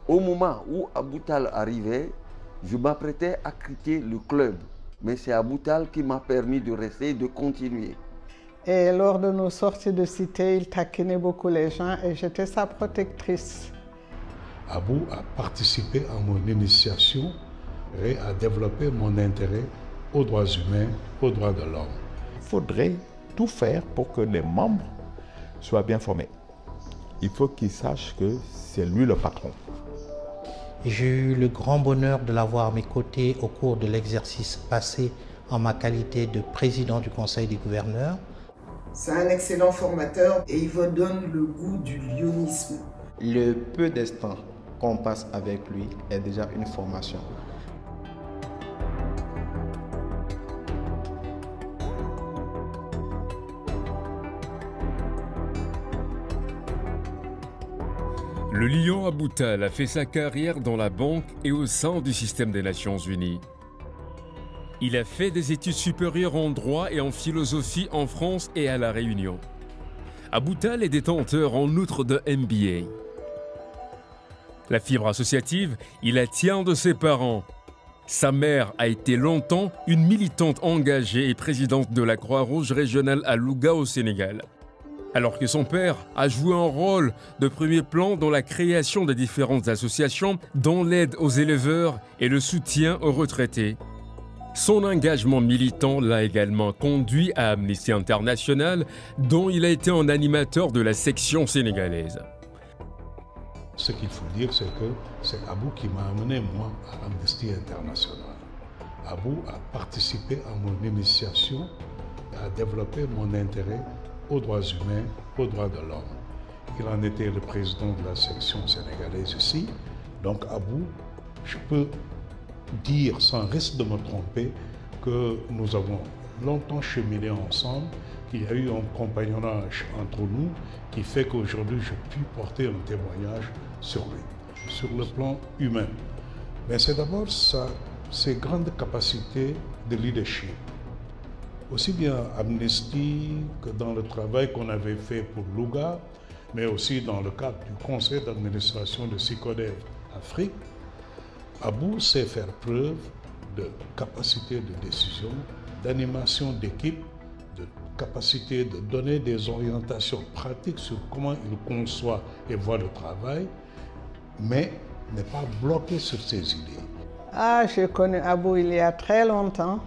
Au moment où Aboutal arrivait, je m'apprêtais à quitter le club. Mais c'est Aboutal qui m'a permis de rester et de continuer. Et lors de nos sorties de cité, il taquinait beaucoup les gens et j'étais sa protectrice. Abou a participé à mon initiation et a développé mon intérêt aux droits humains, aux droits de l'homme. Il faudrait tout faire pour que les membres soient bien formés. Il faut qu'ils sachent que c'est lui le patron. J'ai eu le grand bonheur de l'avoir à mes côtés au cours de l'exercice passé en ma qualité de président du Conseil des gouverneurs. C'est un excellent formateur et il vous donne le goût du lionisme. Le peu d'instants qu'on passe avec lui est déjà une formation. Le lion Aboutal a fait sa carrière dans la banque et au sein du système des Nations Unies. Il a fait des études supérieures en droit et en philosophie en France et à La Réunion. Aboutal est détenteur en outre d'un MBA. La fibre associative, il la tient de ses parents. Sa mère a été longtemps une militante engagée et présidente de la Croix-Rouge régionale à Louga au Sénégal. Alors que son père a joué un rôle de premier plan dans la création des différentes associations, dont l'aide aux éleveurs et le soutien aux retraités. Son engagement militant l'a également conduit à Amnesty International, dont il a été un animateur de la section sénégalaise. Ce qu'il faut dire, c'est que c'est Abou qui m'a amené, moi, à Amnesty International. Abou a participé à mon initiation, a développé mon intérêt aux droits humains, aux droits de l'homme. Il en était le président de la section sénégalaise ici. Donc Abou, je peux dire sans risque de me tromper que nous avons longtemps cheminé ensemble, qu'il y a eu un compagnonnage entre nous qui fait qu'aujourd'hui je puis porter un témoignage sur lui, sur le plan humain. Mais c'est d'abord ses grandes capacités de leadership. Aussi bien Amnesty que dans le travail qu'on avait fait pour Louga, mais aussi dans le cadre du conseil d'administration de SICODEV Afrique, Abou sait faire preuve de capacité de décision, d'animation d'équipe, de capacité de donner des orientations pratiques sur comment il conçoit et voit le travail, mais n'est pas bloqué sur ses idées. Ah, j'ai connu Abou il y a très longtemps.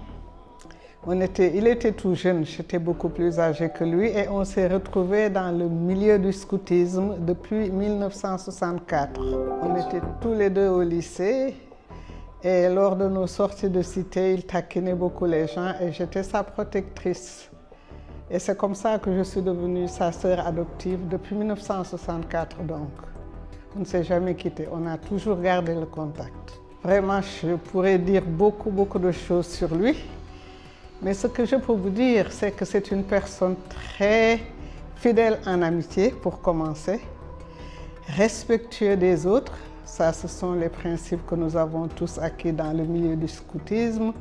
Il était tout jeune, j'étais beaucoup plus âgée que lui et on s'est retrouvés dans le milieu du scoutisme depuis 1964. On était tous les deux au lycée et lors de nos sorties de cité, il taquinait beaucoup les gens et j'étais sa protectrice. Et c'est comme ça que je suis devenue sa sœur adoptive depuis 1964 donc. On ne s'est jamais quitté, on a toujours gardé le contact. Vraiment, je pourrais dire beaucoup de choses sur lui. Mais ce que je peux vous dire, c'est que c'est une personne très fidèle en amitié, pour commencer, respectueux des autres. Ça, ce sont les principes que nous avons tous acquis dans le milieu du scoutisme.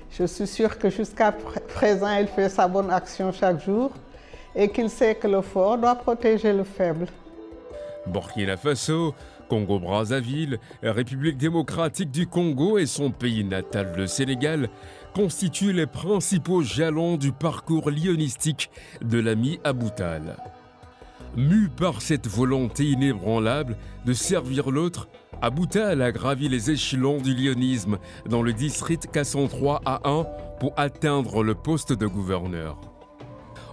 Je suis sûre que jusqu'à présent, il fait sa bonne action chaque jour et qu'il sait que le fort doit protéger le faible. Burkina Faso, Congo-Brazzaville, République démocratique du Congo et son pays natal, le Sénégal, constituent les principaux jalons du parcours lionistique de l'ami Aboutal. Mu par cette volonté inébranlable de servir l'autre, Aboutal a gravi les échelons du lionisme dans le district K103A1 pour atteindre le poste de gouverneur.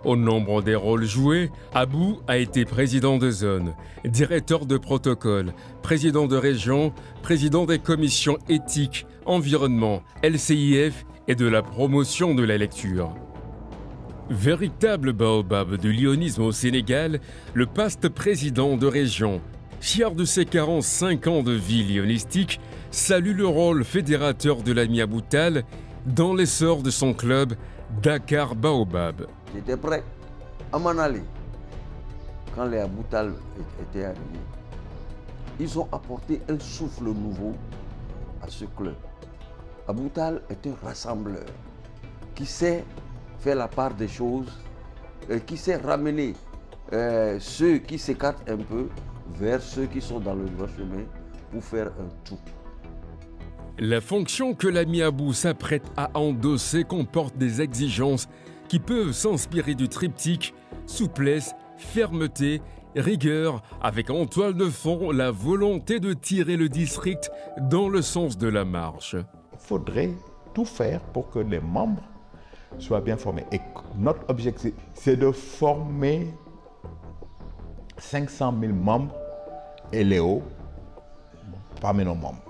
Au nombre des rôles joués, Abou a été président de zone, directeur de protocole, président de région, président des commissions éthiques, environnement, LCIF et de la promotion de la lecture. Véritable baobab du lionisme au Sénégal, le vaste président de région, fier de ses 45 ans de vie lionistique, salue le rôle fédérateur de l'ami Aboutal dans l'essor de son club Dakar Baobab. J'étais prêt à m'en aller quand les Aboutal étaient arrivés. Ils ont apporté un souffle nouveau à ce club. Aboutal est un rassembleur qui sait faire la part des choses, qui sait ramener ceux qui s'écartent un peu vers ceux qui sont dans le droit chemin pour faire un tout. La fonction que l'ami Abou s'apprête à endosser comporte des exigences qui peuvent s'inspirer du triptyque souplesse, fermeté, rigueur, avec en toile de fond la volonté de tirer le district dans le sens de la marche. Il faudrait tout faire pour que les membres soient bien formés. Et notre objectif, c'est de former 500 000 membres et Léo parmi nos membres.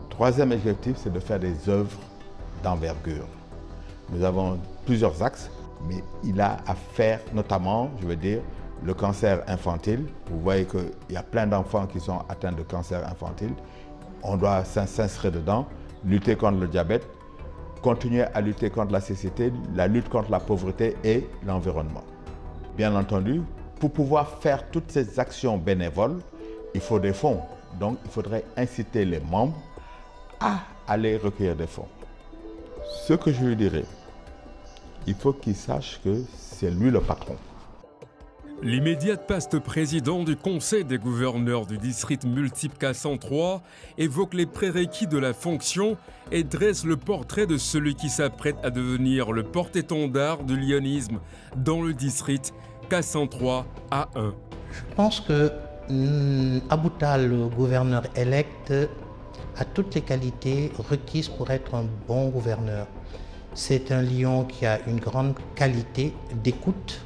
Troisième objectif, c'est de faire des œuvres d'envergure. Nous avons plusieurs axes, mais il a à faire notamment, je veux dire, le cancer infantile. Vous voyez qu'il y a plein d'enfants qui sont atteints de cancer infantile. On doit s'inscrire dedans, lutter contre le diabète, continuer à lutter contre la cécité, la lutte contre la pauvreté et l'environnement. Bien entendu, pour pouvoir faire toutes ces actions bénévoles, il faut des fonds. Donc, il faudrait inciter les membres à aller recueillir des fonds. Ce que je lui dirais, il faut qu'il sache que c'est lui le patron. L'immédiat paste président du Conseil des gouverneurs du district multiple K103 évoque les prérequis de la fonction et dresse le portrait de celui qui s'apprête à devenir le porte-étendard du lyonisme dans le district K103 A1. Je pense que Abou Tal, le gouverneur élect, a toutes les qualités requises pour être un bon gouverneur. C'est un lion qui a une grande qualité d'écoute.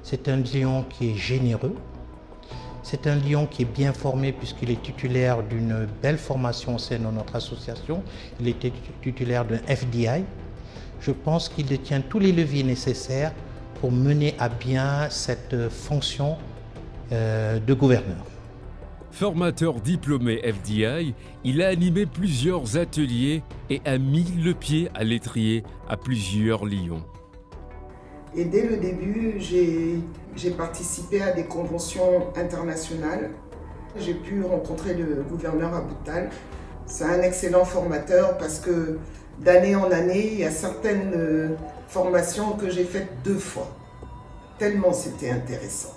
C'est un lion qui est généreux. C'est un lion qui est bien formé puisqu'il est titulaire d'une belle formation au sein de notre association. Il était titulaire d'un FDI. Je pense qu'il détient tous les leviers nécessaires pour mener à bien cette fonction de gouverneur. Formateur diplômé FDI, il a animé plusieurs ateliers et a mis le pied à l'étrier à plusieurs lions. Et dès le début, j'ai participé à des conventions internationales. J'ai pu rencontrer le gouverneur Abou Tal. C'est un excellent formateur parce que d'année en année, il y a certaines formations que j'ai faites 2 fois. Tellement c'était intéressant.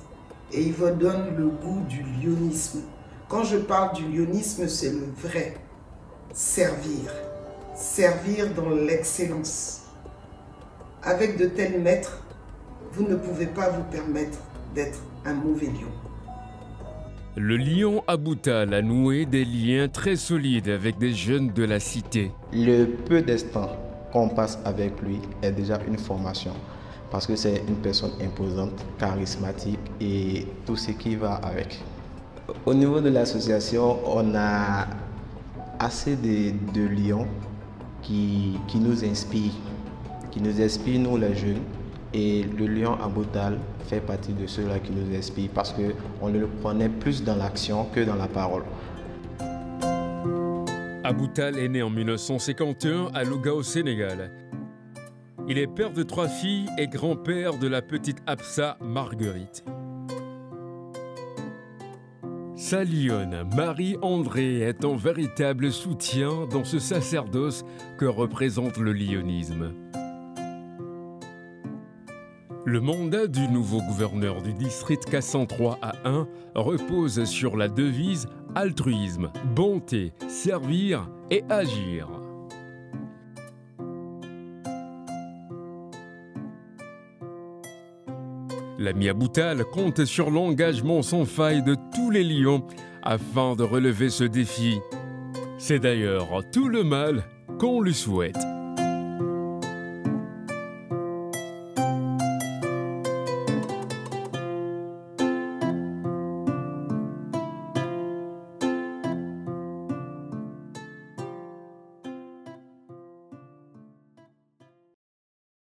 Et il vous donne le goût du lyonisme. Quand je parle du lyonisme, c'est le vrai. Servir. Servir dans l'excellence. Avec de tels maîtres, vous ne pouvez pas vous permettre d'être un mauvais lion. Le lion Abou Tal a noué des liens très solides avec des jeunes de la cité. Le peu d'instants qu'on passe avec lui est déjà une formation. Parce que c'est une personne imposante, charismatique et tout ce qui va avec. Au niveau de l'association, on a assez de lions qui nous inspirent. Nous les jeunes. Et le lion Abou Tal fait partie de ceux-là qui nous inspirent parce qu'on le connaît plus dans l'action que dans la parole. Abou Tal est né en 1951 à Louga au Sénégal. Il est père de 3 filles et grand-père de la petite Absa Marguerite. Sa lionne, Marie-André, est un véritable soutien dans ce sacerdoce que représente le lyonisme. Le mandat du nouveau gouverneur du district K103 A1 repose sur la devise « altruisme, bonté, servir et agir ». L'ami Abou Tal compte sur l'engagement sans faille de tous les lions afin de relever ce défi. C'est d'ailleurs tout le mal qu'on lui souhaite.